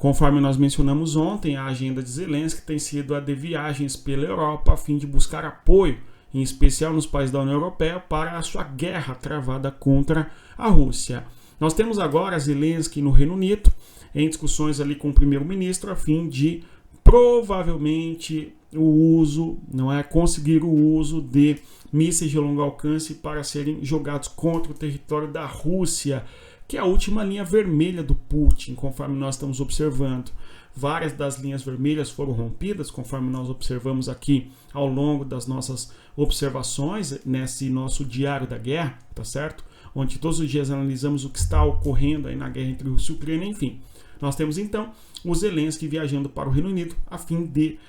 Conforme nós mencionamos ontem, a agenda de Zelensky tem sido a de viagens pela Europa a fim de buscar apoio, em especial nos países da União Europeia, para a sua guerra travada contra a Rússia. Nós temos agora Zelensky no Reino Unido, em discussões ali com o primeiro-ministro, a fim de provavelmente conseguir o uso de mísseis de longo alcance para serem jogados contra o território da Rússia, que é a última linha vermelha do Putin, conforme nós estamos observando. Várias das linhas vermelhas foram rompidas, conforme nós observamos aqui ao longo das nossas observações, nesse nosso diário da guerra, tá certo? Onde todos os dias analisamos o que está ocorrendo aí na guerra entre Rússia e Ucrânia, enfim. Nós temos então o Zelensky viajando para o Reino Unido a fim de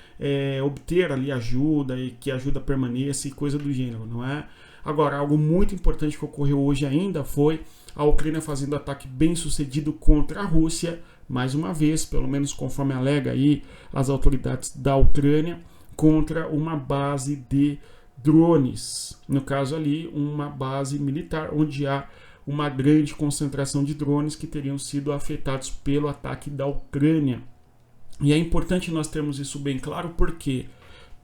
obter ali ajuda e que a ajuda permaneça e coisa do gênero, não é? Agora, algo muito importante que ocorreu hoje ainda foi a Ucrânia fazendo ataque bem sucedido contra a Rússia, mais uma vez, pelo menos conforme alega aí as autoridades da Ucrânia, contra uma base de drones, no caso ali uma base militar onde há uma grande concentração de drones que teriam sido afetados pelo ataque da Ucrânia. E é importante nós termos isso bem claro porque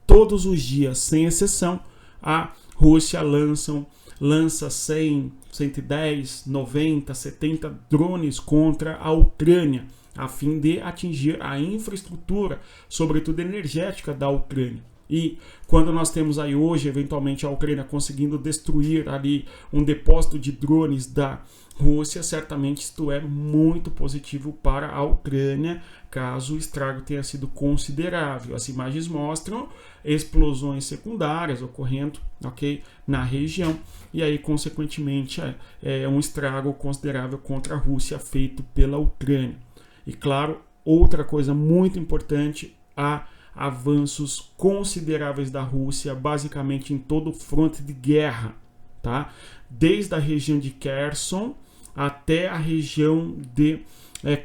todos os dias, sem exceção, a Rússia lança 100, 110, 90, 70 drones contra a Ucrânia, a fim de atingir a infraestrutura, sobretudo energética da Ucrânia. E quando nós temos aí hoje, eventualmente, a Ucrânia conseguindo destruir ali um depósito de drones da Rússia, certamente isto é muito positivo para a Ucrânia, caso o estrago tenha sido considerável. As imagens mostram explosões secundárias ocorrendo, na região, e aí, consequentemente, um estrago considerável contra a Rússia feito pela Ucrânia. E, claro, outra coisa muito importante, há avanços consideráveis da Rússia, basicamente em todo o fronte de guerra, tá? Desde a região de Kherson até a região de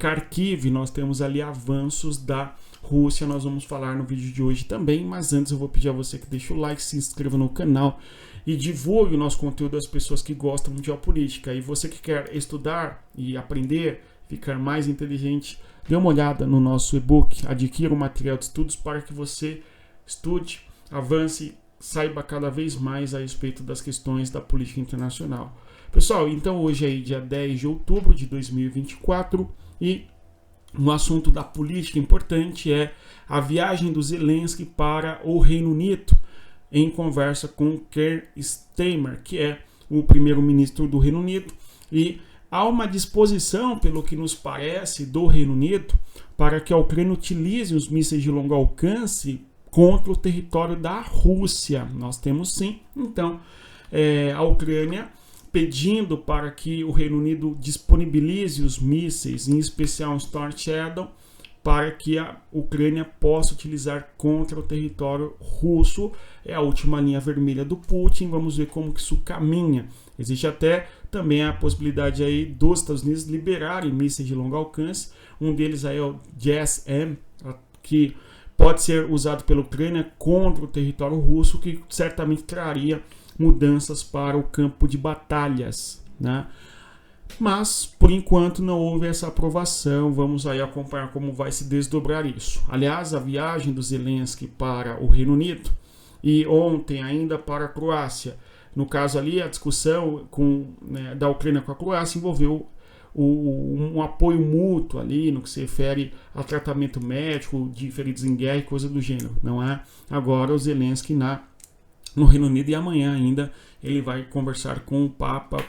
Kharkiv, nós temos ali avanços da Rússia, nós vamos falar no vídeo de hoje também, mas antes eu vou pedir a você que deixe o like, se inscreva no canal e divulgue o nosso conteúdo às pessoas que gostam de geopolítica. E você que quer estudar e aprender, ficar mais inteligente, dê uma olhada no nosso e-book, adquira um material de estudos para que você estude, avance, saiba cada vez mais a respeito das questões da política internacional. Pessoal, então hoje é dia 10 de outubro de 2024 e um assunto da política importante é a viagem do Zelensky para o Reino Unido, em conversa com Keir Starmer, que é o primeiro-ministro do Reino Unido, e há uma disposição, pelo que nos parece, do Reino Unido para que a Ucrânia utilize os mísseis de longo alcance contra o território da Rússia. Nós temos sim, então, a Ucrânia pedindo para que o Reino Unido disponibilize os mísseis, em especial o Storm Shadow, para que a Ucrânia possa utilizar contra o território russo. É a última linha vermelha do Putin, vamos ver como que isso caminha. Existe até também a possibilidade aí dos Estados Unidos liberarem mísseis de longo alcance. Um deles aí é o JASSM, que pode ser usado pela Ucrânia contra o território russo, que certamente traria mudanças para o campo de batalhas, né? Mas, por enquanto, não houve essa aprovação. Vamos aí acompanhar como vai se desdobrar isso. Aliás, a viagem do Zelensky para o Reino Unido e ontem ainda para a Croácia, no caso ali, a discussão da Ucrânia com a Croácia envolveu um apoio mútuo ali no que se refere a tratamento médico de feridos em guerra e coisa do gênero. Não é agora o Zelensky no Reino Unido e amanhã ainda ele vai conversar com o Papa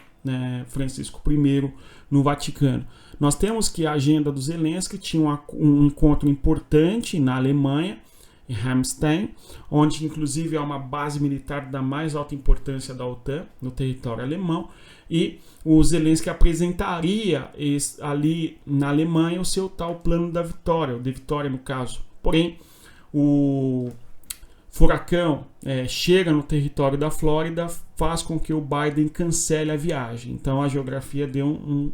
Francisco I no Vaticano. Nós temos que a agenda do Zelensky tinha um encontro importante na Alemanha, em Ramstein, onde inclusive há uma base militar da mais alta importância da OTAN no território alemão, e o Zelensky apresentaria ali na Alemanha o seu tal plano da vitória, o de vitória no caso. Porém, o furacão chega no território da Flórida, faz com que o Biden cancele a viagem. Então a geografia deu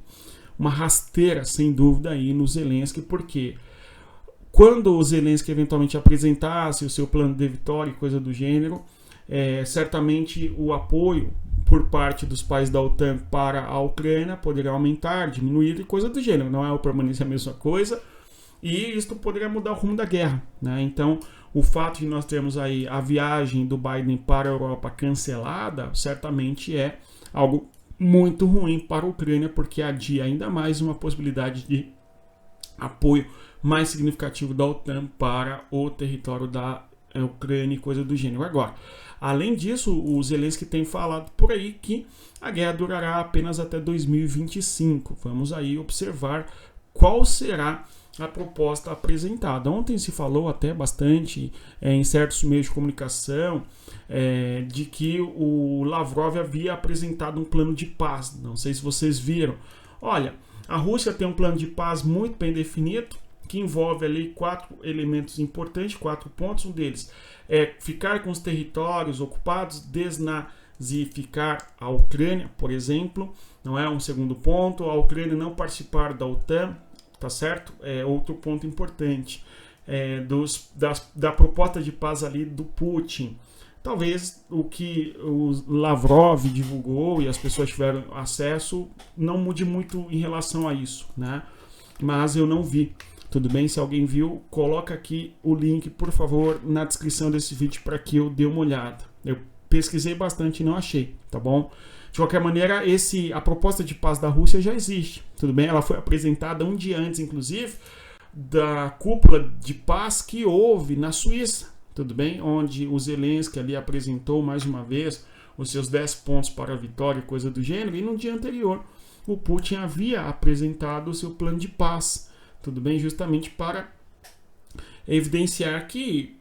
uma rasteira, sem dúvida, aí no Zelensky, porque quando o Zelensky eventualmente apresentasse o seu plano de vitória e coisa do gênero, certamente o apoio por parte dos países da OTAN para a Ucrânia poderia aumentar, diminuir e coisa do gênero. Não é ou permanece a mesma coisa, E isso poderia mudar o rumo da guerra, né? Então, o fato de nós termos aí a viagem do Biden para a Europa cancelada, certamente é algo muito ruim para a Ucrânia, porque adia ainda mais uma possibilidade de apoio mais significativo da OTAN para o território da Ucrânia e coisa do gênero. Agora, além disso, o Zelensky tem falado por aí que a guerra durará apenas até 2025. Vamos aí observar qual será a proposta apresentada. Ontem se falou até bastante em certos meios de comunicação de que o Lavrov havia apresentado um plano de paz. Não sei se vocês viram. Olha, a Rússia tem um plano de paz muito bem definido, que envolve ali 4 elementos importantes, 4 pontos. Um deles é ficar com os territórios ocupados, desnazificar a Ucrânia, por exemplo. Não é um segundo ponto. A Ucrânia não participar da OTAN, tá certo? É outro ponto importante da proposta de paz ali do Putin. Talvez o que o Lavrov divulgou e as pessoas tiveram acesso não mude muito em relação a isso, né? Mas eu não vi. Tudo bem? Se alguém viu, coloca aqui o link, por favor, na descrição desse vídeo para que eu dê uma olhada. Eu pesquisei bastante e não achei, tá bom? De qualquer maneira, a proposta de paz da Rússia já existe, tudo bem? Ela foi apresentada um dia antes, inclusive, da cúpula de paz que houve na Suíça, tudo bem? Onde o Zelensky ali apresentou mais uma vez os seus 10 pontos para a vitória e coisa do gênero, e no dia anterior o Putin havia apresentado o seu plano de paz, tudo bem? Justamente para evidenciar que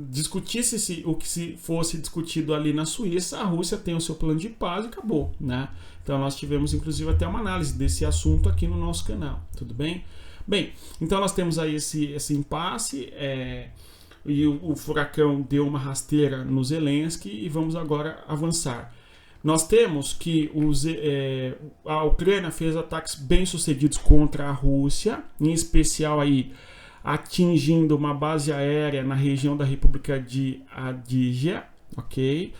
discutisse-se o que se fosse discutido ali na Suíça, a Rússia tem o seu plano de paz e acabou, né? Então nós tivemos inclusive até uma análise desse assunto aqui no nosso canal, tudo bem? Bem, então nós temos aí esse impasse e o furacão deu uma rasteira no Zelensky e vamos agora avançar. Nós temos que a Ucrânia fez ataques bem-sucedidos contra a Rússia, em especial aí atingindo uma base aérea na região da República de Adígia, ok?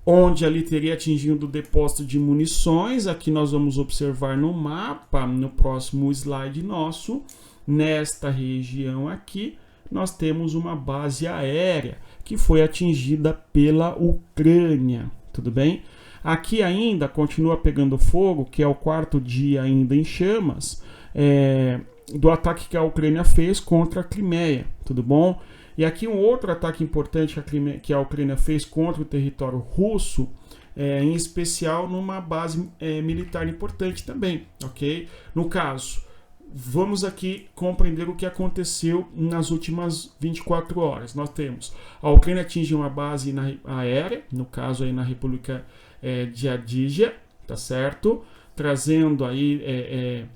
Onde ali teria atingido o depósito de munições. Aqui nós vamos observar no mapa, no próximo slide nosso, nesta região aqui, nós temos uma base aérea que foi atingida pela Ucrânia, tudo bem? Aqui ainda continua pegando fogo, que é o 4º dia ainda em chamas, do ataque que a Ucrânia fez contra a Crimeia, tudo bom? E aqui um outro ataque importante que a Ucrânia fez contra o território russo, em especial numa base militar importante também, ok? No caso, vamos aqui compreender o que aconteceu nas últimas 24 horas. Nós temos a Ucrânia atinge uma base aérea, no caso aí na República de Adígia, tá certo? Trazendo aí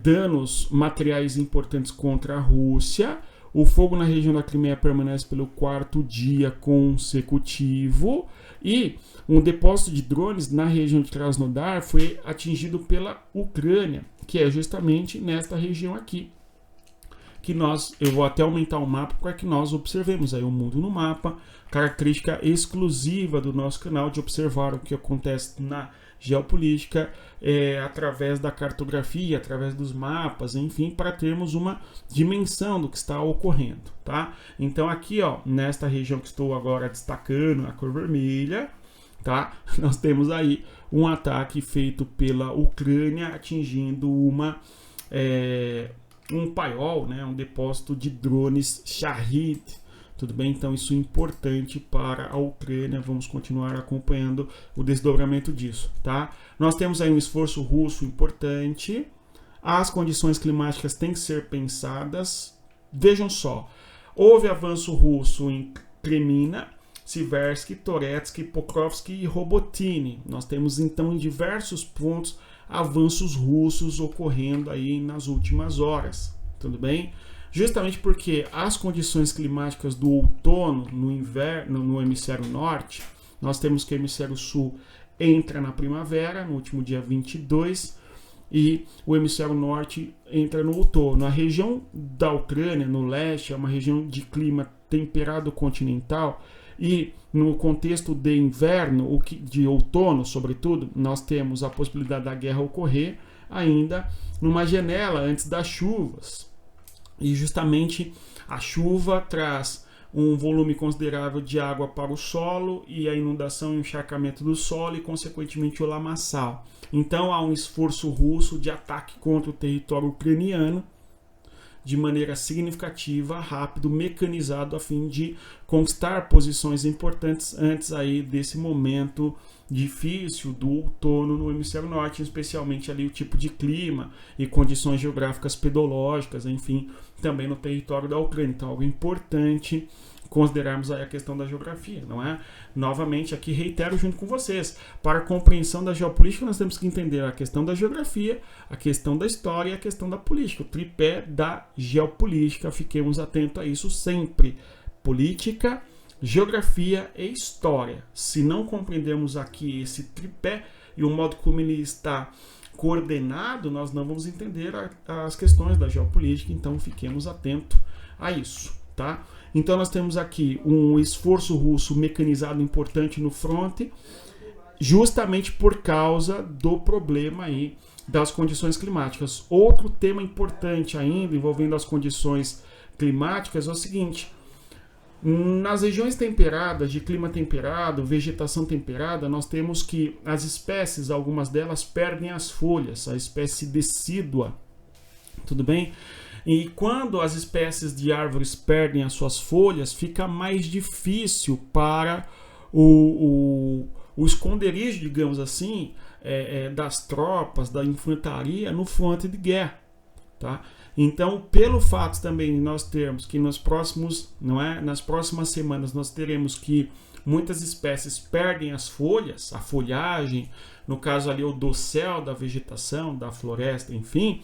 danos materiais importantes contra a Rússia. O fogo na região da Crimeia permanece pelo 4º dia consecutivo e um depósito de drones na região de Krasnodar foi atingido pela Ucrânia, que é justamente nesta região aqui. Eu vou até aumentar o mapa para que nós observemos aí o mundo no mapa, característica exclusiva do nosso canal de observar o que acontece na geopolítica através da cartografia, através dos mapas, enfim, para termos uma dimensão do que está ocorrendo, tá? Então aqui, ó, nesta região que estou agora destacando, a cor vermelha, tá? Nós temos aí um ataque feito pela Ucrânia atingindo um paiol, né, um depósito de drones Shahid, tudo bem? Então isso é importante para a Ucrânia, vamos continuar acompanhando o desdobramento disso, tá? Nós temos aí um esforço russo importante, as condições climáticas têm que ser pensadas, vejam só, houve avanço russo em Kremina, Siversky, Toretsky, Pokrovsky e Robotini. Nós temos então em diversos pontos avanços russos ocorrendo aí nas últimas horas, tudo bem? Justamente porque as condições climáticas do outono no inverno no hemisfério norte, nós temos que o hemisfério sul entra na primavera, no último dia 22, e o hemisfério norte entra no outono. A região da Ucrânia, no leste, é uma região de clima temperado continental, e no contexto de inverno, de outono, sobretudo, nós temos a possibilidade da guerra ocorrer ainda numa janela antes das chuvas. E justamente a chuva traz um volume considerável de água para o solo e a inundação e o encharcamento do solo e, consequentemente, o lamaçal. Então, há um esforço russo de ataque contra o território ucraniano de maneira significativa, rápido, mecanizado, a fim de conquistar posições importantes antes aí desse momento difícil do outono no hemisfério norte, especialmente ali o tipo de clima e condições geográficas pedológicas, enfim, também no território da Ucrânia. Então, algo importante considerarmos aí a questão da geografia, não é? Novamente, aqui reitero junto com vocês, para a compreensão da geopolítica nós temos que entender a questão da geografia, a questão da história e a questão da política, o tripé da geopolítica, fiquemos atentos a isso sempre. Política, geografia e história. Se não compreendermos aqui esse tripé e o modo como ele está coordenado, nós não vamos entender as questões da geopolítica, então fiquemos atentos a isso, tá? Então nós temos aqui um esforço russo mecanizado importante no fronte, justamente por causa do problema aí das condições climáticas. Outro tema importante ainda envolvendo as condições climáticas é o seguinte: nas regiões temperadas, de clima temperado, vegetação temperada, nós temos que as espécies, algumas delas perdem as folhas, a espécie decídua, tudo bem? E quando as espécies de árvores perdem as suas folhas, fica mais difícil para o esconderijo, digamos assim, das tropas, da infantaria no fronte de guerra, tá? Então, pelo fato também de nós termos que nas próximas semanas nós teremos que muitas espécies perdem as folhas, a folhagem, no caso ali o dossel da vegetação, da floresta, enfim,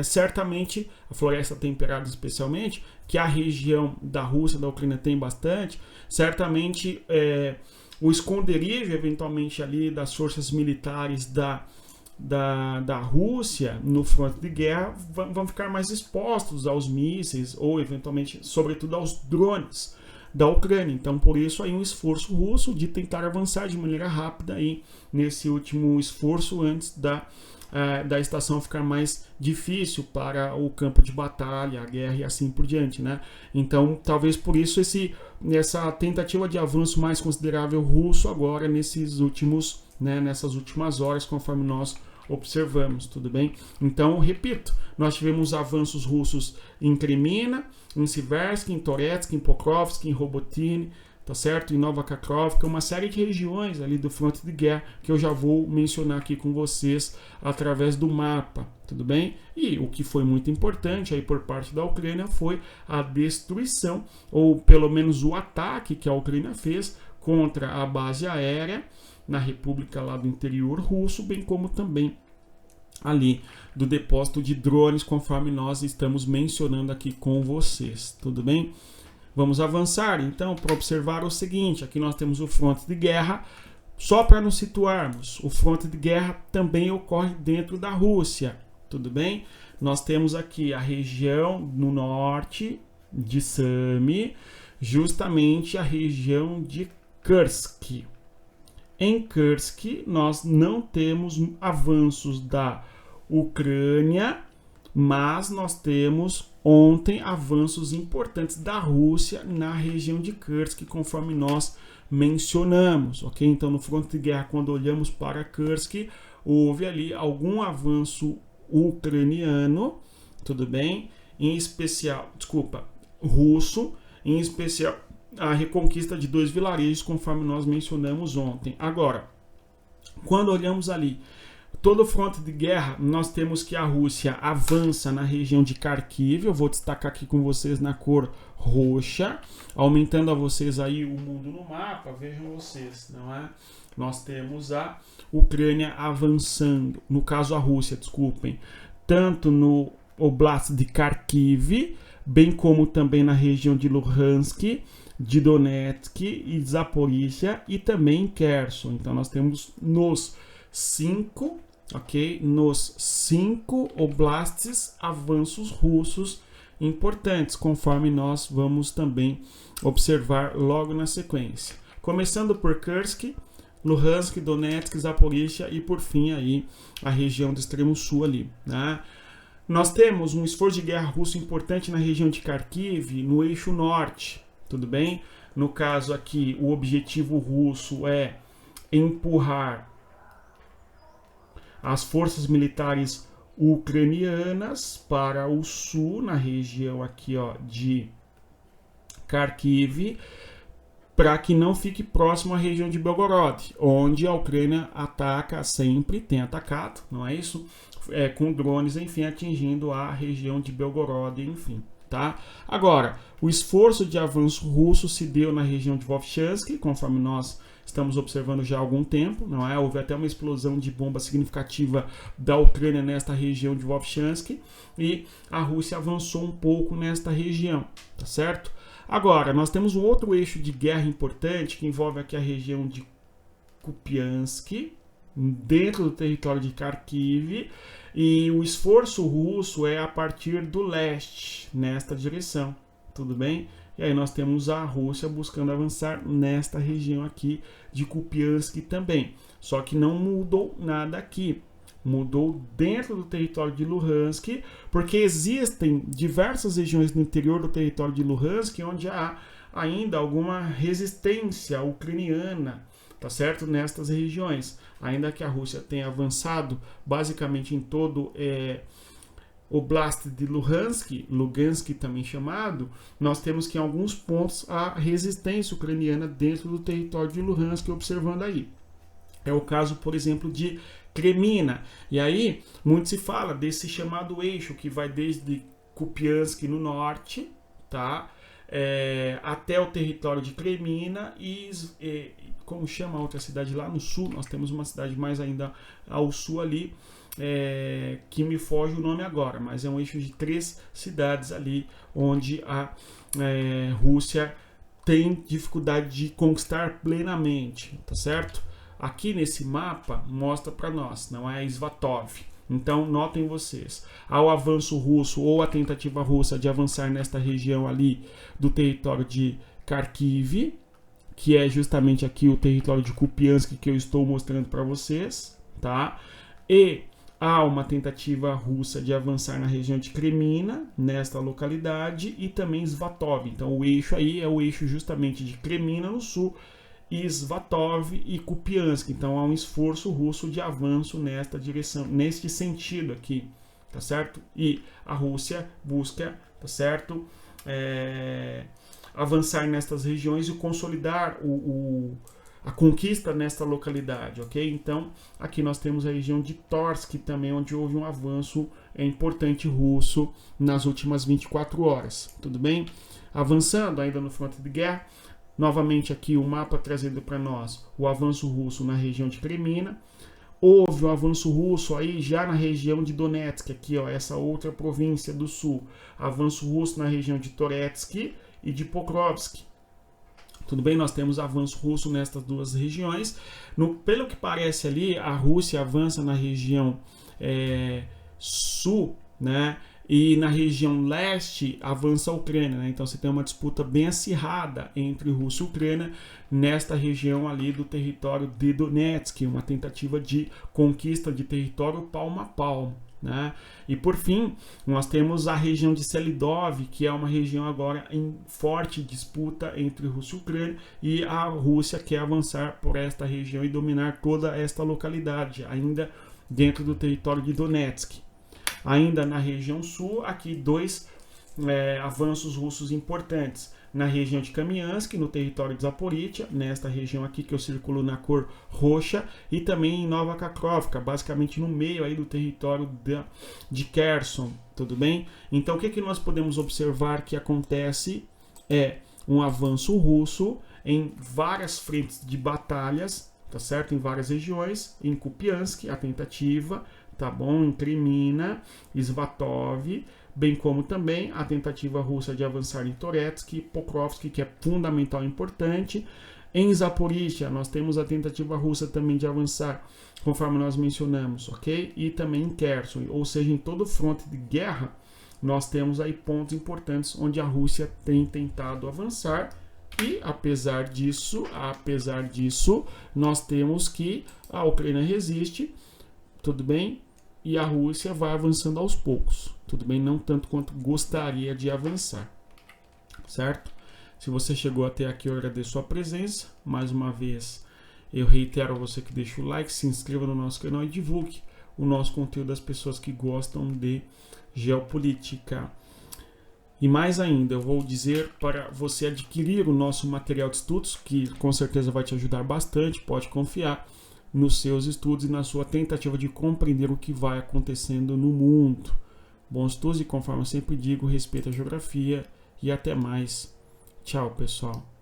certamente a floresta temperada especialmente, que a região da Rússia, da Ucrânia tem bastante, certamente o esconderijo eventualmente ali das forças militares da Rússia no fronte de guerra vão ficar mais expostos aos mísseis ou eventualmente, sobretudo, aos drones da Ucrânia. Então, por isso aí um esforço russo de tentar avançar de maneira rápida aí nesse último esforço antes da estação ficar mais difícil para o campo de batalha, a guerra e assim por diante, né? Então, talvez por isso essa tentativa de avanço mais considerável russo agora nessas últimas horas, conforme nós observamos, tudo bem? Então, repito, nós tivemos avanços russos em Kremina, em Siversky, em Toretsky, em Pokrovsk, em Robotyne, tá certo? Em Nova Kakhovka, uma série de regiões ali do fronte de guerra que eu já vou mencionar aqui com vocês através do mapa, tudo bem? E o que foi muito importante aí por parte da Ucrânia foi a destruição, ou pelo menos o ataque que a Ucrânia fez contra a base aérea na república lá do interior russo, bem como também ali do depósito de drones, conforme nós estamos mencionando aqui com vocês, tudo bem? Vamos avançar, então, para observar o seguinte. Aqui nós temos o fronte de guerra. Só para nos situarmos, o fronte de guerra também ocorre dentro da Rússia, tudo bem? Nós temos aqui a região no norte de Sami, justamente a região de Kursk. Em Kursk, nós não temos avanços da Ucrânia, mas nós temos ontem avanços importantes da Rússia na região de Kursk, conforme nós mencionamos, ok? Então, no fronte de guerra, quando olhamos para Kursk, houve ali algum avanço ucraniano, tudo bem? Em especial, russo, em especial a reconquista de 2 vilarejos, conforme nós mencionamos ontem. Agora, quando olhamos ali todo o fronte de guerra, nós temos que a Rússia avança na região de Kharkiv. Eu vou destacar aqui com vocês na cor roxa, aumentando a vocês aí o mundo no mapa. Vejam vocês, não é? Nós temos a Ucrânia avançando, no caso a Rússia, desculpem, tanto no Oblast de Kharkiv, bem como também na região de Luhansk, de Donetsk e Zaporizhia e também em Kherson. Então nós temos nos 5 oblastes avanços russos importantes, conforme nós vamos também observar logo na sequência. Começando por Kursk, Luhansk, Donetsk, Zaporizhia e por fim aí a região do extremo sul ali, né? Nós temos um esforço de guerra russo importante na região de Kharkiv, no eixo norte, tudo bem? No caso aqui, o objetivo russo é empurrar as forças militares ucranianas para o sul, na região aqui, ó, de Kharkiv, para que não fique próximo à região de Belgorod, onde a Ucrânia ataca sempre, tem atacado, não é isso? Com drones, enfim, atingindo a região de Belgorod, enfim, tá? Agora, o esforço de avanço russo se deu na região de Vovchansk, conforme nós estamos observando já há algum tempo, não é? Houve até uma explosão de bomba significativa da Ucrânia nesta região de Vovchansk e a Rússia avançou um pouco nesta região, tá certo? Agora, nós temos um outro eixo de guerra importante que envolve aqui a região de Kupiansk, dentro do território de Kharkiv, e o esforço russo é a partir do leste, nesta direção, tudo bem? E aí nós temos a Rússia buscando avançar nesta região aqui de Kupiansk também. Só que não mudou nada aqui. Mudou dentro do território de Luhansk, porque existem diversas regiões no interior do território de Luhansk onde há ainda alguma resistência ucraniana, tá certo? Nestas regiões. Ainda que a Rússia tenha avançado basicamente em todo Oblast de Lugansk também chamado, nós temos que em alguns pontos a resistência ucraniana dentro do território de Luhansk, observando aí. É o caso, por exemplo, de Kremina. E aí, muito se fala desse chamado eixo que vai desde Kupiansk no norte, tá? Até o território de Kremina e como chama a outra cidade lá no sul, nós temos uma cidade mais ainda ao sul ali, que me foge o nome agora, mas é um eixo de 3 cidades ali, onde a Rússia tem dificuldade de conquistar plenamente, tá certo? Aqui nesse mapa mostra para nós, não é Svatov. Então notem vocês, ao avanço russo ou a tentativa russa de avançar nesta região ali do território de Kharkiv, que é justamente aqui o território de Kupiansk que eu estou mostrando para vocês, tá? E há uma tentativa russa de avançar na região de Kremina, nesta localidade, e também Svatov. Então o eixo aí é o eixo justamente de Kremina no sul, Svatov e Kupiansk. Então há um esforço russo de avanço nesta direção, neste sentido aqui, tá certo? E a Rússia busca, tá certo, avançar nestas regiões e consolidar a conquista nesta localidade, ok? Então aqui nós temos a região de Torsk também, onde houve um avanço importante russo nas últimas 24 horas, tudo bem? Avançando ainda no fronte de guerra, novamente aqui o mapa trazendo para nós o avanço russo na região de Kremina. Houve um avanço russo aí já na região de Donetsk, aqui ó, essa outra província do sul. Avanço russo na região de Toretsk e de Pokrovsk. Tudo bem, nós temos avanço russo nestas duas regiões. Pelo que parece ali, a Rússia avança na região sul, né? E na região leste avança a Ucrânia, né? Então você tem uma disputa bem acirrada entre Rússia e Ucrânia nesta região ali do território de Donetsk, uma tentativa de conquista de território palmo a palmo, né? E por fim, nós temos a região de Selidov, que é uma região agora em forte disputa entre Rússia e Ucrânia, e a Rússia quer avançar por esta região e dominar toda esta localidade, ainda dentro do território de Donetsk. Ainda na região sul, aqui 2 avanços russos importantes. Na região de Kamiansk, no território de Zaporizhia, nesta região aqui que eu circulo na cor roxa, e também em Nova Kakhovka, basicamente no meio aí do território de Kherson, tudo bem? Então o que nós podemos observar que acontece é um avanço russo em várias frentes de batalhas, tá certo? Em várias regiões, em Kupiansk, a tentativa, tá bom? Em Kremina, Svatov, bem como também a tentativa russa de avançar em Toretsk e Pokrovsk, que é fundamental e importante. Em Zaporizhia, nós temos a tentativa russa também de avançar, conforme nós mencionamos, ok? E também em Kherson, ou seja, em todo o fronte de guerra, nós temos aí pontos importantes onde a Rússia tem tentado avançar. E apesar disso, nós temos que a Ucrânia resiste, tudo bem? e a Rússia vai avançando aos poucos. Tudo bem? Não tanto quanto gostaria de avançar. Certo? Se você chegou até aqui, eu agradeço a sua presença. Mais uma vez, eu reitero a você que deixe o like, se inscreva no nosso canal e divulgue o nosso conteúdo das pessoas que gostam de geopolítica. E mais ainda, eu vou dizer para você adquirir o nosso material de estudos, que com certeza vai te ajudar bastante, pode confiar nos seus estudos e na sua tentativa de compreender o que vai acontecendo no mundo. Bons estudos e, conforme eu sempre digo, respeita a geografia e até mais. Tchau, pessoal.